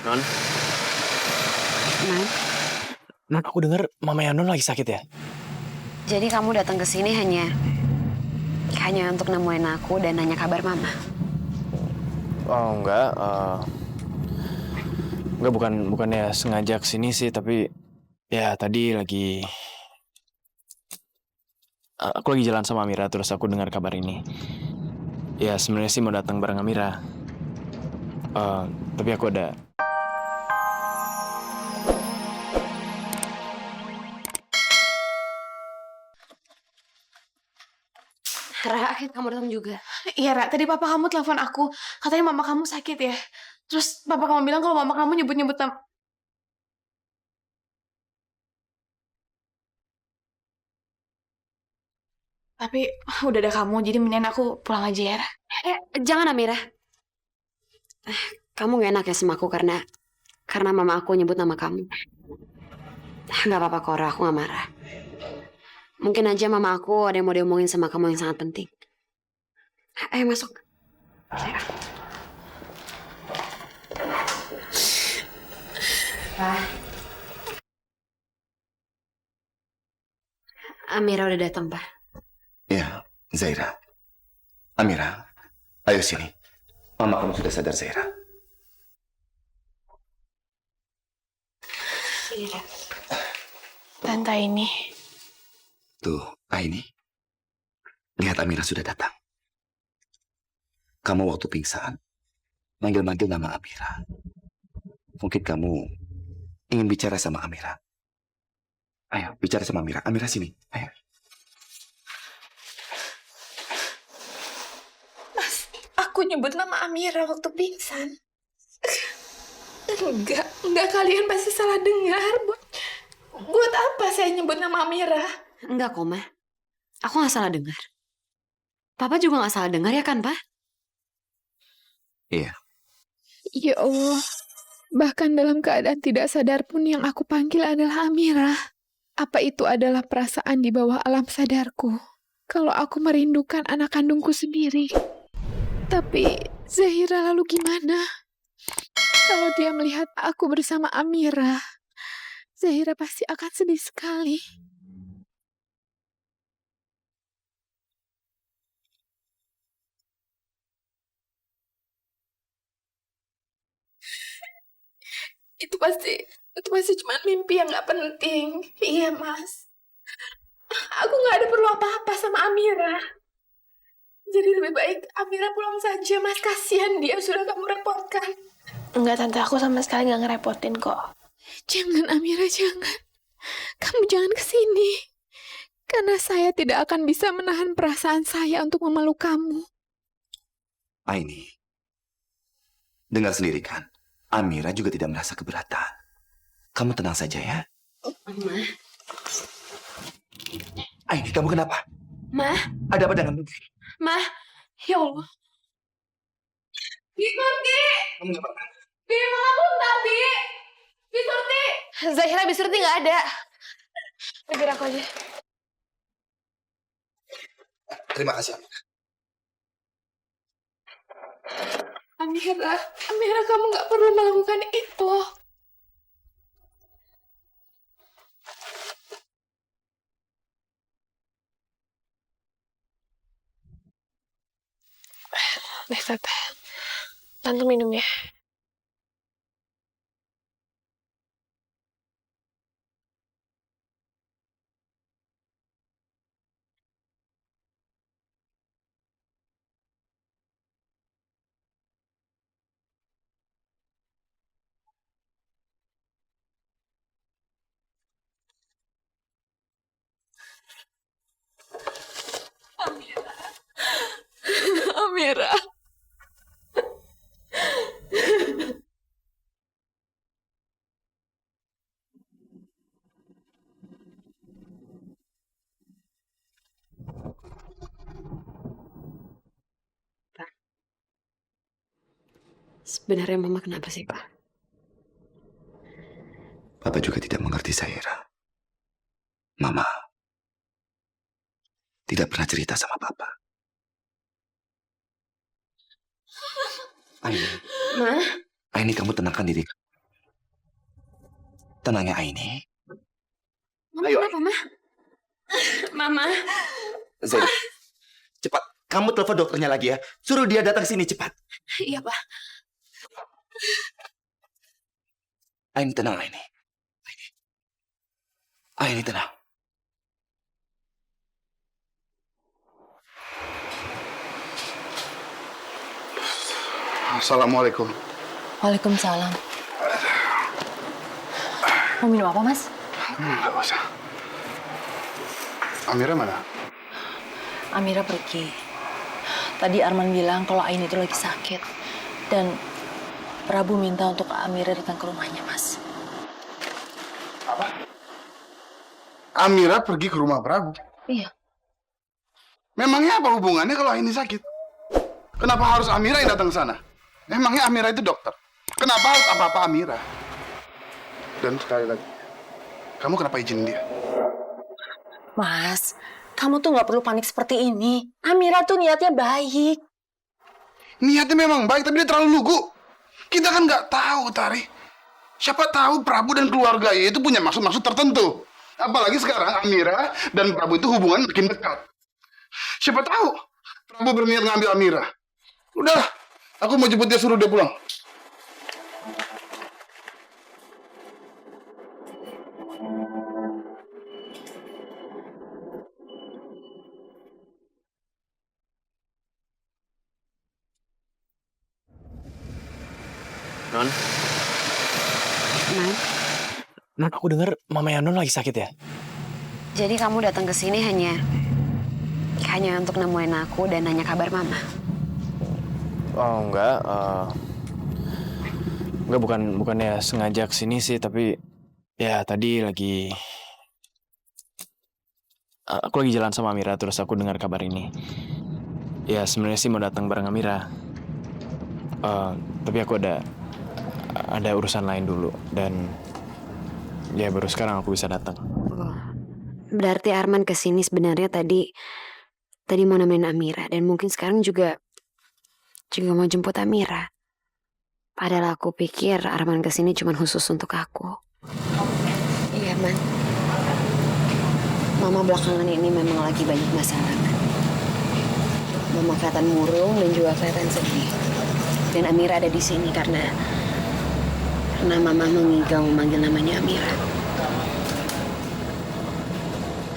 Non, Nah, Non, aku dengar mamanya Non lagi sakit ya? jadi kamu datang ke sini hanya untuk nemuin aku dan nanya kabar mama. Oh enggak, enggak bukannya sengaja kesini sih, tapi ya tadi aku lagi jalan sama Amira terus aku dengar kabar ini. Ya sebenarnya sih mau datang bareng Amira, Eh, tapi aku ada. Ra, kamu datang juga. Iya, Ra. Tadi papa kamu telepon aku. Katanya mama kamu sakit ya. Terus papa kamu bilang kalau mama kamu nyebut-nyebut nama. Tapi udah ada kamu, jadi mendingan aku pulang aja ya, Ra. Jangan Amira. Kamu gak enak ya sama aku karena mama aku nyebut nama kamu. Gak apa-apa kok, Ra. Aku gak marah. Mungkin aja mama aku ada yang mau diomongin sama kamu yang sangat penting. Ayo masuk. Pak. Amira udah datang, Pak. Ya, Zaira. Amira, ayo sini. Mama kamu sudah sadar, Zaira. Iya. Tante ini. Tuh, Aini. Lihat Amira sudah datang. Kamu waktu pingsan, manggil-manggil nama Amira. Mungkin kamu ingin bicara sama Amira. Ayo, bicara sama Amira. Amira sini, ayo. Aku nyebut nama Amira waktu pingsan. Enggak kalian pasti salah dengar. Buat apa saya nyebut nama Amira? Enggak kok, Ma. Aku gak salah dengar. Papa juga gak salah dengar ya kan, Pak? Iya. Ya Allah, bahkan dalam keadaan tidak sadar pun yang aku panggil adalah Amira. Apa itu adalah perasaan di bawah alam sadarku? Kalau aku merindukan anak kandungku sendiri. Tapi Zahira lalu gimana? Kalau dia melihat aku bersama Amira, Zahira pasti akan sedih sekali. Itu pasti cuma mimpi yang gak penting. Iya, Mas. Aku gak ada perlu apa-apa sama Amira. Jadi lebih baik Amira pulang saja, Mas. Kasihan dia sudah kamu repotkan. Enggak, Tante. Aku sama sekali gak ngerepotin kok. Jangan Amira, jangan. Kamu jangan kesini. Karena saya tidak akan bisa menahan perasaan saya untuk memeluk kamu. Aini. Dengar sendiri kan? Amira juga tidak merasa keberatan. Kamu tenang saja ya. Ma. Aini, kamu kenapa? Ma. Ada apa dengan Nugi? Ma. Ya Allah. Bi Surti! Kamu nggak apa-apa? Bi, mama muntah, Bi! Bi Surti! Zahira, Bi Surti gak ada. Biar aku aja. Terima kasih, Amira. Amira, kamu gak perlu melakukan itu. Nih, Tante. Tante minum ya. Amira. Sebenarnya Mama kenapa sih, Pak? Papa juga tidak mengerti Zaira. Mama tidak pernah cerita sama Papa. Aini. Ma? Aini, kamu tenangkan diri. Tenang ya Aini. Mama Ayo. kenapa, Ma? Mama. Zainab, cepat. Kamu telepon dokternya lagi ya. Suruh dia datang sini cepat. Iya, Pak. Aini tenang Aini. Aini tenang. Assalamualaikum. Waalaikumsalam. Mau minum apa, Mas? Nggak usah. Amira mana? Amira pergi. Tadi Arman bilang kalau Aini itu lagi sakit. Dan Prabu minta untuk Amira datang ke rumahnya, Mas. Amira pergi ke rumah Prabu. Iya. Memangnya apa hubungannya kalau ini sakit? Kenapa harus Amira yang datang ke sana? Emangnya Amira itu dokter? Kenapa harus apa-apa Amira? Dan sekali lagi, kamu kenapa izinin dia? Mas, kamu tuh nggak perlu panik seperti ini. Amira tuh niatnya baik. Niatnya memang baik, tapi dia terlalu lugu. Kita kan nggak tahu, Tari. Siapa tahu Prabu dan keluarganya itu punya maksud-maksud tertentu. Apalagi sekarang Amira dan Prabu itu hubungan makin dekat. Siapa tahu Prabu berniat ngambil Amira. Udahlah, aku mau jemput dia, suruh dia pulang. Non, Man, Non, aku dengar mamanya Non lagi sakit ya? jadi kamu datang ke sini hanya untuk nemuin aku dan nanya kabar Mama. Oh, enggak. Enggak, bukannya sengaja kesini sih, tapi ya tadi aku lagi jalan sama Amira, terus aku dengar kabar ini. Ya sebenarnya sih mau datang bareng Amira. Tapi aku ada urusan lain dulu, dan ya baru sekarang aku bisa datang. Oh, berarti Arman kesini sebenarnya tadi mau nemenin Amira dan mungkin sekarang juga mau jemput Amira. Padahal aku pikir Arman kesini cuma khusus untuk aku. Iya, Man. Mama belakangan ini memang lagi banyak masalah, Man. Mama kelihatan murung dan juga kelihatan sedih. Dan Amira ada di sini karena Mama mengigau memanggil namanya Amira.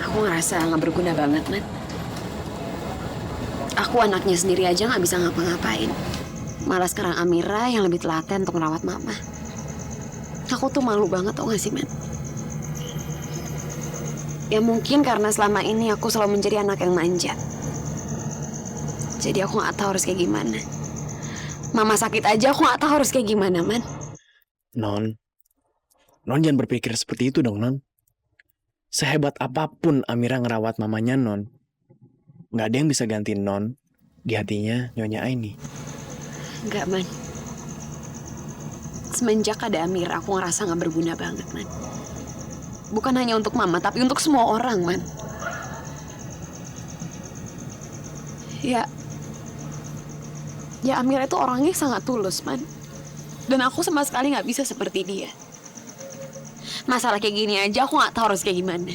Aku ngerasa nggak berguna banget, Man. Aku anaknya sendiri aja nggak bisa ngapa-ngapain. Malah sekarang Amira yang lebih telaten untuk merawat Mama. Aku tuh malu banget, tau gak sih, Man? Ya mungkin karena selama ini aku selalu menjadi anak yang manja. Jadi aku nggak tahu harus kayak gimana. Mama sakit aja aku nggak tahu harus kayak gimana, Man. Non jangan berpikir seperti itu dong, Non. Sehebat apapun Amira ngerawat mamanya Non, nggak ada yang bisa gantiin Non di hatinya Nyonya Aini. Enggak, Man. Semenjak ada Amira, aku ngerasa nggak berguna banget, Man. Bukan hanya untuk Mama, tapi untuk semua orang, Man. Ya Amira itu orangnya sangat tulus, Man. Dan aku sama sekali nggak bisa seperti dia. Masalah kayak gini aja aku nggak tahu harus kayak gimana.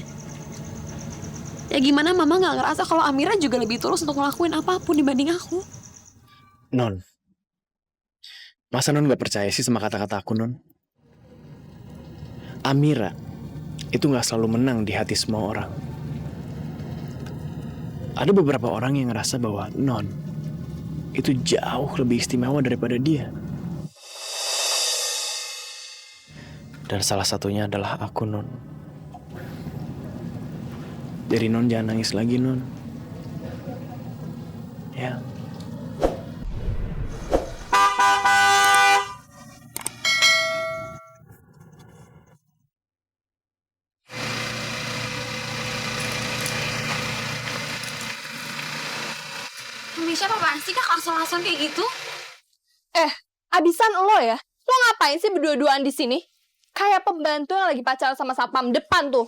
Ya gimana Mama nggak ngerasa kalau Amira juga lebih tulus untuk ngelakuin apapun dibanding aku? Non, masa Non nggak percaya sih sama kata-kata aku, Non? Amira itu nggak selalu menang di hati semua orang. Ada beberapa orang yang ngerasa bahwa Non itu jauh lebih istimewa daripada dia. Dan salah satunya adalah aku, Non. Jadi Non jangan nangis lagi, Non. Ya. Misha, apaan sih Kak langsung kayak gitu? Abisan lo ya? Lo ngapain sih berdua-duaan di sini? Kayak pembantu yang lagi pacaran sama satpam depan tuh.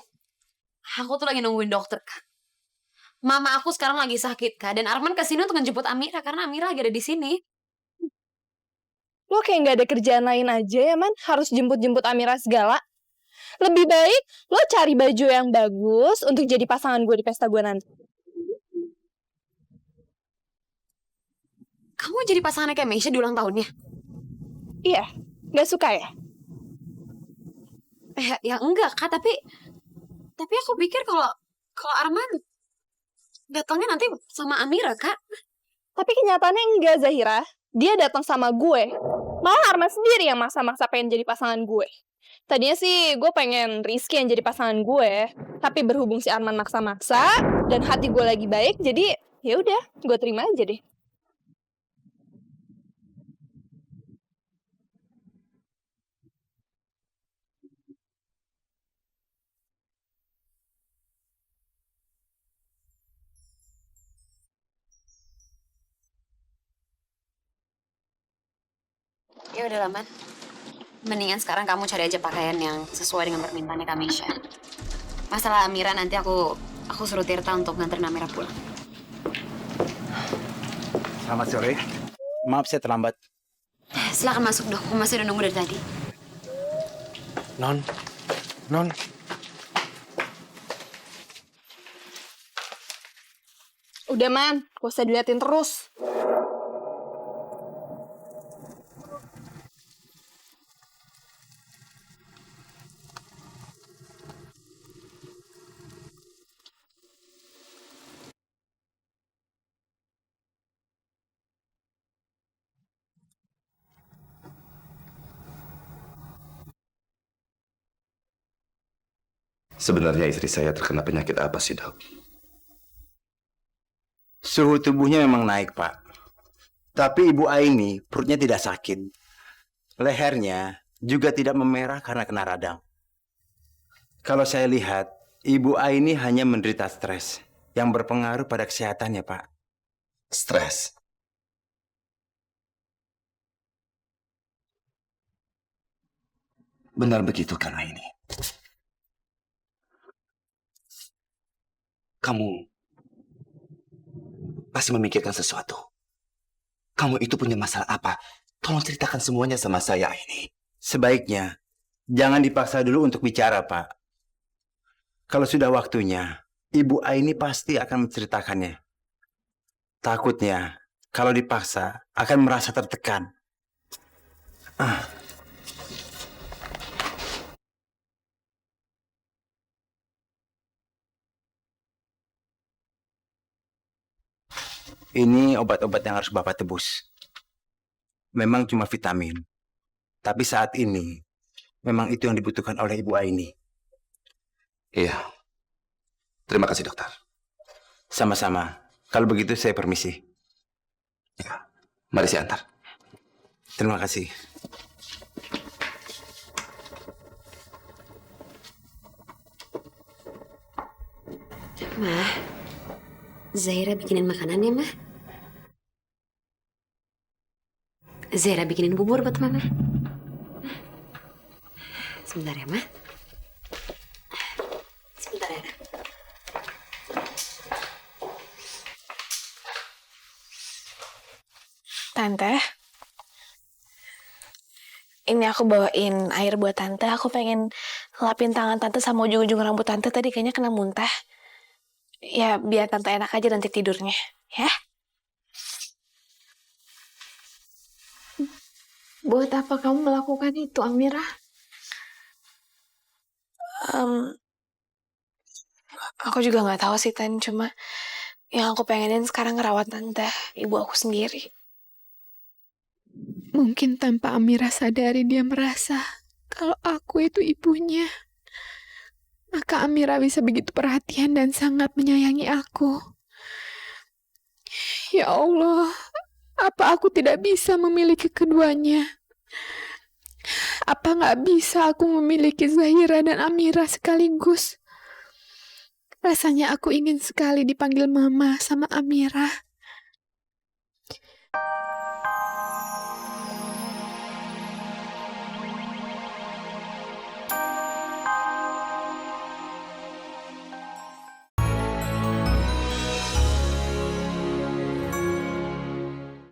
Aku tuh lagi nungguin dokter, Kak. Mama aku sekarang lagi sakit, Kak. Dan Arman kesini untuk ngejemput Amira karena Amira lagi ada di sini. Lo kayak nggak ada kerjaan lain aja ya, Man? Harus jemput-jemput Amira segala. Lebih baik lo cari baju yang bagus untuk jadi pasangan gue di pesta gue nanti. Kamu jadi pasangannya kayak Meisha di ulang tahunnya? Iya, gak suka ya? Ya enggak Kak, tapi aku pikir kalau Arman datangnya nanti sama Amira, Kak. Tapi kenyataannya enggak, Zahira. Dia datang sama gue. Malah Arman sendiri yang maksa-maksa pengen jadi pasangan gue. Tadinya sih gue pengen Rizky yang jadi pasangan gue, tapi berhubung si Arman maksa-maksa dan hati gue lagi baik, jadi ya udah, gue terima aja deh. Ya udah lah, Man. Mendingan sekarang kamu cari aja pakaian yang sesuai dengan permintaannya Kak Meisha. Masalah Amira nanti aku suruh Tirta untuk nganterin Amira pulang. Selamat sore. Maaf saya terlambat. Silakan masuk, Dok. Aku masih udah nunggu dari tadi. Non. Udah, Man. Gak usah diliatin terus. Sebenarnya istri saya terkena penyakit apa sih, Dok? Suhu tubuhnya memang naik, Pak. Tapi Ibu Aini perutnya tidak sakit. Lehernya juga tidak memerah karena kena radang. Kalau saya lihat, Ibu Aini hanya menderita stres yang berpengaruh pada kesehatannya, Pak. Stres. Benar begitu kan, ini? Kamu pasti memikirkan sesuatu. Kamu itu punya masalah apa? Tolong ceritakan semuanya sama saya ini. Sebaiknya jangan dipaksa dulu untuk bicara, Pak. Kalau sudah waktunya, Ibu Aini pasti akan menceritakannya. Takutnya kalau dipaksa akan merasa tertekan. Ini obat-obat yang harus Bapak tebus. Memang cuma vitamin. Tapi saat ini, memang itu yang dibutuhkan oleh Ibu Aini. Iya. Terima kasih, dokter. Sama-sama. Kalau begitu saya permisi. Ya. Mari saya antar. Terima kasih. Mah, Zahira bikinin makanan ya, Mah? Zahira bikinin bubur buat Mama. Sebentar ya, Mah. Sebentar ya. Tante, ini aku bawain air buat Tante. Aku pengen ngelapin tangan Tante sama ujung-ujung rambut Tante. Tadi kayaknya kena muntah. Ya, biar Tante enak aja nanti tidurnya. Ya? Buat apa kamu melakukan itu, Amira? Aku juga nggak tahu sih, Tan. Cuma yang aku pengenin sekarang ngerawat Tante, ibu aku sendiri. Mungkin tanpa Amira sadari dia merasa kalau aku itu ibunya. Maka Amira bisa begitu perhatian dan sangat menyayangi aku. Ya Allah, apa aku tidak bisa memiliki keduanya? Apa nggak bisa aku memiliki Zahira dan Amira sekaligus? Rasanya aku ingin sekali dipanggil Mama sama Amira.